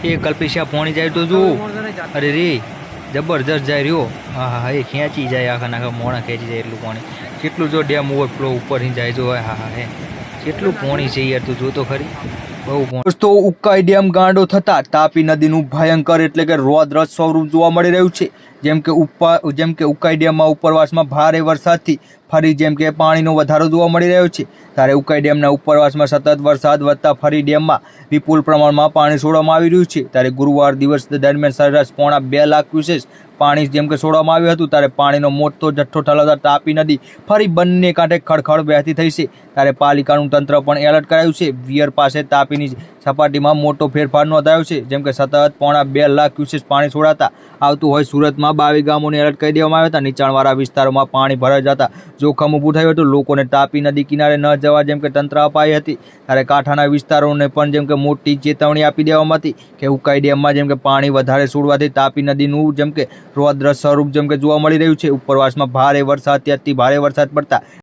એ કલ્પેશિયા પોણી જાય તો જો અરે રે જબરજસ્ત જાય રહ્યો. હા હા એ ખેંચી જાય આખા નાખા મોણા ખેંચી જાય એટલું પાણી. કેટલું જો ડેમ ઓવરફ્લો ઉપરથી જાય જો હા હા હે કેટલું પાણી છે યાર તું જોતો ખરી બહુ પાણી. દોસ્તો ઉકાઈ ડેમ ગાંડો થતા તાપી નદીનું ભયંકર એટલે કે રૌદ્ર સ્વરૂપ જોવા મળી રહ્યું છે. જેમ કે ઉકાઈ ડેમમાં ઉપરવાસમાં ભારે વરસાદથી ફરી જેમ કે પાણીનો વધારો જોવા મળી રહ્યો છે. ત્યારે ઉકાઈ ડેમના ઉપરવાસમાં સતત વરસાદ વધતા ફરી ડેમમાં વિપુલ પ્રમાણમાં પાણી છોડવામાં આવી રહ્યું છે. ત્યારે ગુરુવાર દિવસ દરમિયાન સરેરાશ 2.5 લાખ ક્યુસેક પાણી જેમ કે છોડવામાં આવ્યું હતું. ત્યારે પાણીનો મોટો જથ્થો ઠલવતા તાપી નદી ફરી બંને કાંઠે ખળખળ વહેતી થઈ છે. ત્યારે પાલિકાનું તંત્ર પણ એલર્ટ કરાયું છે. વિયર પાસે તાપીની સપાટીમાં મોટો ફેરફાર નોંધાયો છે. જેમ કે સતત 2.5 લાખ ક્યુસેક પાણી છોડાતા આવતું હોય સુરતમાં 22 ગામોને એલર્ટ કરી દેવામાં આવ્યા હતા. નીચાણવાળા વિસ્તારોમાં પાણી ભરાઈ જતા જોખમ ઊભું થયું હતું. લોકોને તાપી નદી કિનારે ન જવા જેમ કે તંત્ર અપાઈ હતી. ત્યારે કાંઠાના વિસ્તારોને પણ જેમ કે મોટી ચેતવણી આપી દેવામાં હતી કે ઉકાઈ ડેમમાં જેમ કે પાણી વધારે છોડવાથી તાપી નદીનું જેમ કે રૌદ્ર સ્વરૂપ જેમ કે જોવા મળી રહ્યું છે. ઉપરવાસમાં ભારે વરસાદથી અતિ ભારે વરસાદ પડતા